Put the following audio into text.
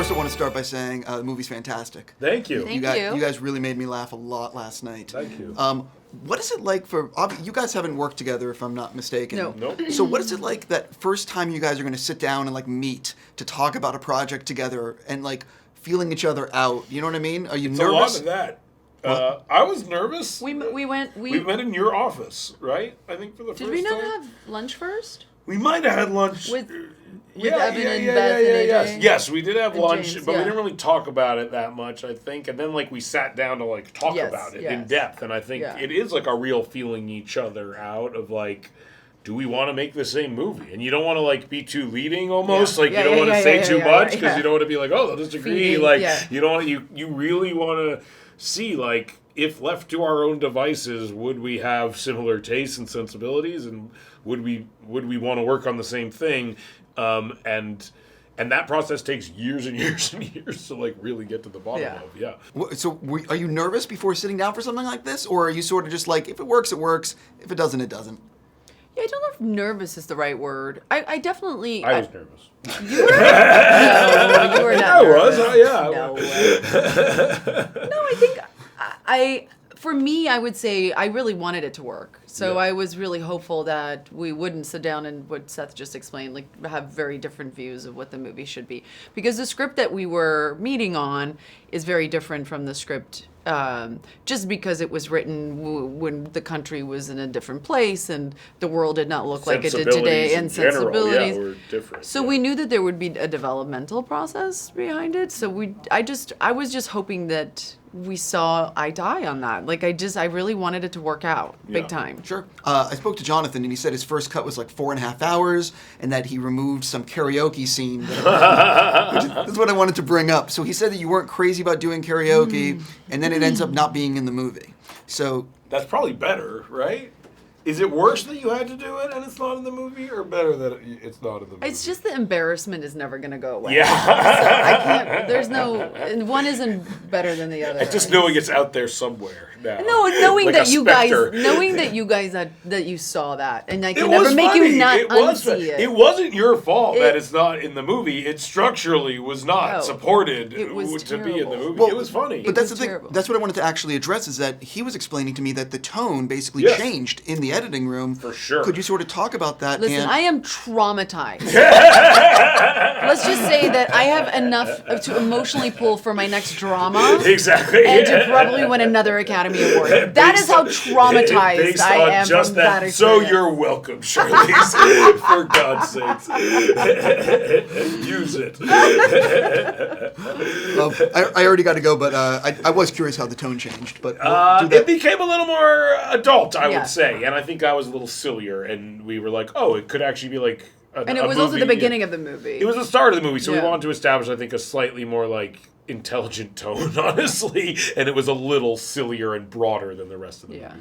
First, I want to start by saying the movie's fantastic. Thank you. Thank You guys really made me laugh a lot last night. Thank you. What is it like for... You guys haven't worked together, if I'm not mistaken. No. Nope. So what is it like that first time you guys are going to sit down and, like, meet to talk about a project together and, like, feeling each other out? You know what I mean? Are you It's nervous? a lot of that. I was nervous. We met in your office, right? I think for the first time. Did we not have lunch first? We might have had lunch. With Evan and Beth and AJ? Yes, we did have And lunch, James, but we yeah. didn't really talk about it that much, I think. And then, like, we sat down to, like, talk Yes, about it yes. in depth. And I think Yeah. it is, like, a real feeling each other out of, like, do we want to make the same movie? And you don't want to, like, be too leading almost. Yeah. Like, Yeah, you don't want to yeah, say yeah, too yeah, much yeah. because you don't want to be like, oh, they'll disagree. Feeding, Like, yeah. you don't want you really want to see, like, if left to our own devices, would we have similar tastes and sensibilities, and would we want to work on the same thing? And that process takes years and years and years to, like, really get to the bottom of. Yeah. So are you nervous before sitting down for something like this? Or are you sort of just like, if it works, it works. If it doesn't, it doesn't? Yeah, I don't know if nervous is the right word. I definitely... I was nervous. You were? No, you were not I was, nervous. yeah. No way. No, I think for me, I would say I really wanted it to work. So Yeah. I was really hopeful that we wouldn't sit down and what Seth just explained, like have very different views of what the movie should be. Because the script that we were meeting on is very different from the script just because it was written when the country was in a different place and the world did not look like it did today, and sensibilities. Were different. So we knew that there would be a developmental process behind it. So I was just hoping that we saw eye to eye on that. Like I really wanted it to work out big time. Sure. I spoke to Jonathan, and he said his first cut was like 4.5 hours, and that he removed some karaoke scene. That's what I wanted to bring up. So he said that you weren't crazy about doing karaoke, and then it ends up not being in the movie. So That's probably better, right? Is it worse that you had to do it and it's not in the movie, or better that it's not in the movie? It's just the embarrassment is never going to go away. Yeah. So I can't, there's no, and one isn't better than the other. And just knowing it's out there somewhere now. No, knowing Like that a you specter. guys, that you saw that, and I can It never was make funny. you not It was unsee funny. it. It wasn't your fault that It- it's not in the movie. It structurally was not No. supported It was to be in the terrible. movie. Well, it was funny. But that's was the thing. terrible. That's what I wanted to actually address. Is that he was explaining to me that the tone basically Yes. changed in the editing room. For sure. Could you sort of talk about that? Listen, and I am traumatized. Let's just say that I have enough to emotionally pull for my next drama. Exactly. And to probably win another Academy Award. That is how traumatized Based I on am just from that. that So experience. you're welcome, Charlize. For God's sakes. Use it. I already got to go, but I was curious how the tone changed. But we'll do that. It became a little more adult, I Yeah. would say. And I think I was a little sillier. And we were like, oh, it could actually be like And it was also the beginning of the movie. It was the start of the movie, so we Yeah. wanted to establish, I think, a slightly more, like, intelligent tone, honestly. And it was a little sillier and broader than the rest of the movie